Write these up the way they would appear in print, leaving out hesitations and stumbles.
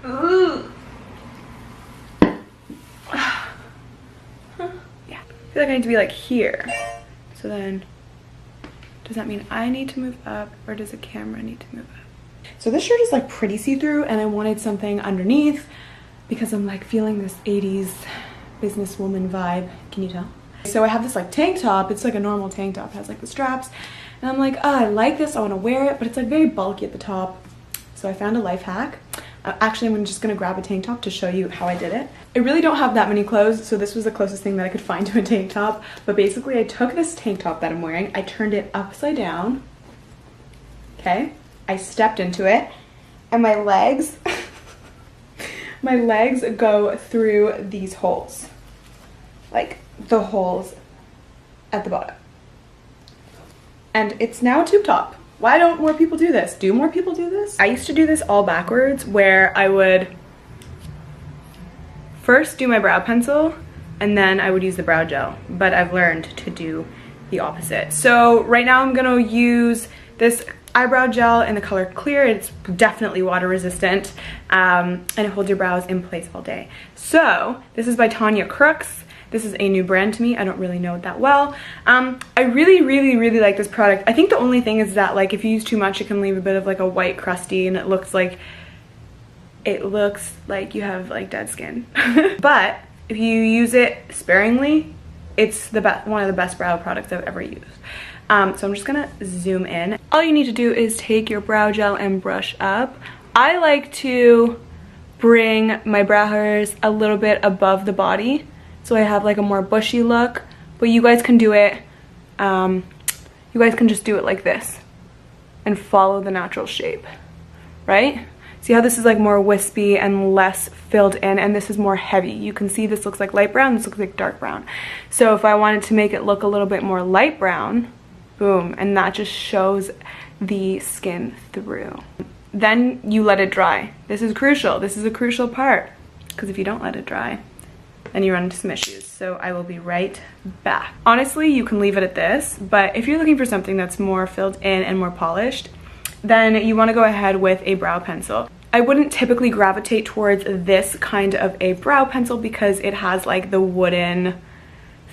Ooh. Yeah, I feel like I need to be like here. So then, does that mean I need to move up, or does the camera need to move up? So this shirt is like pretty see-through, and I wanted something underneath because I'm like feeling this 80s businesswoman vibe. Can you tell? So I have this like tank top. It's like a normal tank top. It has like the straps, and I'm like, oh, I like this, I want to wear it, but it's like very bulky at the top. So I found a life hack. Actually, I'm just gonna grab a tank top to show you how I did it. I really don't have that many clothes, so this was the closest thing that I could find to a tank top. But basically, I took this tank top that I'm wearing, I turned it upside down, okay? I stepped into it, and my legs, my legs go through these holes. Like, the holes at the bottom. And it's now a tube top. Why don't more people do this? Do more people do this? I used to do this all backwards, where I would first do my brow pencil and then I would use the brow gel, but I've learned to do the opposite. So right now I'm gonna use this eyebrow gel in the color clear. It's definitely water resistant, and it holds your brows in place all day. So this is by Tanya Crooks. This is a new brand to me. I don't really know it that well. I really like this product. I think the only thing is that like if you use too much, it can leave a bit of like a white crusty, and it looks like you have like dead skin. But if you use it sparingly, it's the best, one of the best brow products I've ever used. So I'm just gonna zoom in. All you need to do is take your brow gel and brush up. I like to bring my brow hairs a little bit above the body, so I have like a more bushy look, but you guys can do it, you guys can just do it like this and follow the natural shape, right? See how this is like more wispy and less filled in, and this is more heavy. You can see this looks like light brown, this looks like dark brown. So if I wanted to make it look a little bit more light brown, boom, and that just shows the skin through. Then you let it dry. This is crucial. This is a crucial part, because if you don't let it dry, then you run into some issues. So I will be right back. Honestly, you can leave it at this, but if you're looking for something that's more filled in and more polished, then you want to go ahead with a brow pencil. I wouldn't typically gravitate towards this kind of a brow pencil because it has like the wooden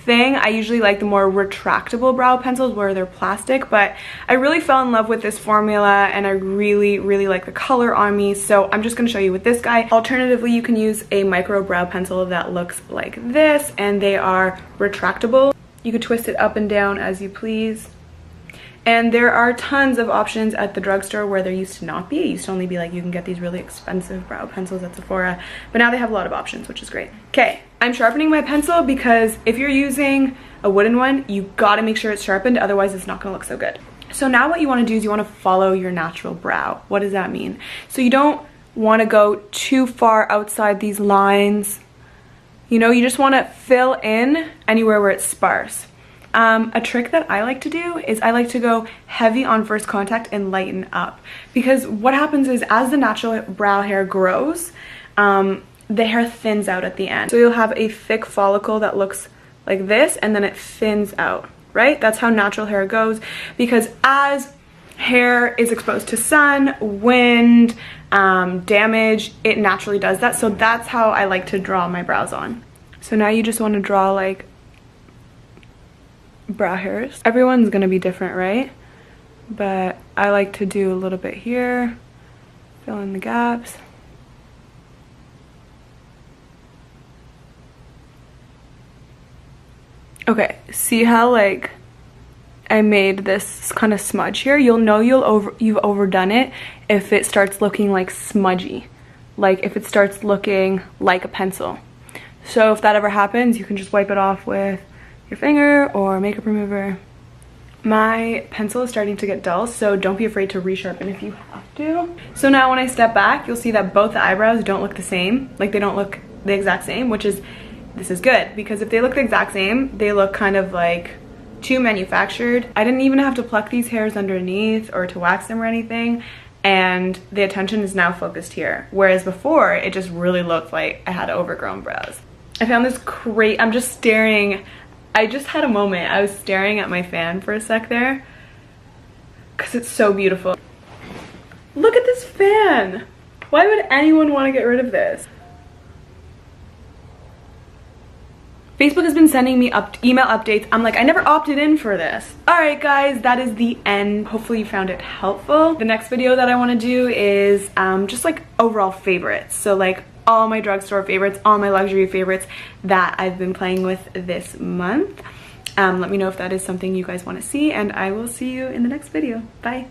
thing. I usually like the more retractable brow pencils where they're plastic, but I really fell in love with this formula and I really like the color on me, so I'm just going to show you with this guy. Alternatively, you can use a micro brow pencil that looks like this, and they are retractable. You could twist it up and down as you please. And there are tons of options at the drugstore where there used to not be. It used to only be like you can get these really expensive brow pencils at Sephora, but now they have a lot of options, which is great. Okay, I'm sharpening my pencil because if you're using a wooden one, you gotta make sure it's sharpened, otherwise it's not gonna look so good. So now what you wanna do is you wanna follow your natural brow. What does that mean? So you don't wanna go too far outside these lines. You know, you just wanna fill in anywhere where it's sparse. A trick that I like to do is I like to go heavy on first contact and lighten up, because what happens is as the natural brow hair grows, the hair thins out at the end. So you'll have a thick follicle that looks like this, and then it thins out, right? That's how natural hair goes, because as hair is exposed to sun, wind, damage, it naturally does that. So that's how I like to draw my brows on. So now you just want to draw like brow hairs. Everyone's gonna be different, right? But I like to do a little bit here, fill in the gaps. Okay, see how like I made this kind of smudge here? You'll know you've overdone it if it starts looking like smudgy, like if it starts looking like a pencil. So if that ever happens, you can just wipe it off with your finger or makeup remover. My pencil is starting to get dull, so don't be afraid to resharpen if you have to. So now when I step back, you'll see that both the eyebrows don't look the same. Like they don't look the exact same, this is good, because if they look the exact same, they look kind of like too manufactured. I didn't even have to pluck these hairs underneath or to wax them or anything, and the attention is now focused here. Whereas before, it just really looked like I had overgrown brows. I found this great, I'm just staring. I just had a moment. I was staring at my fan for a sec there because it's so beautiful. Look at this fan. Why would anyone want to get rid of this? Facebook has been sending me email updates. I'm like, I never opted in for this. All right, guys, that is the end. Hopefully you found it helpful. The next video that I want to do is just like overall favorites. So like all my drugstore favorites, all my luxury favorites that I've been playing with this month. Let me know if that is something you guys want to see, and I will see you in the next video. Bye.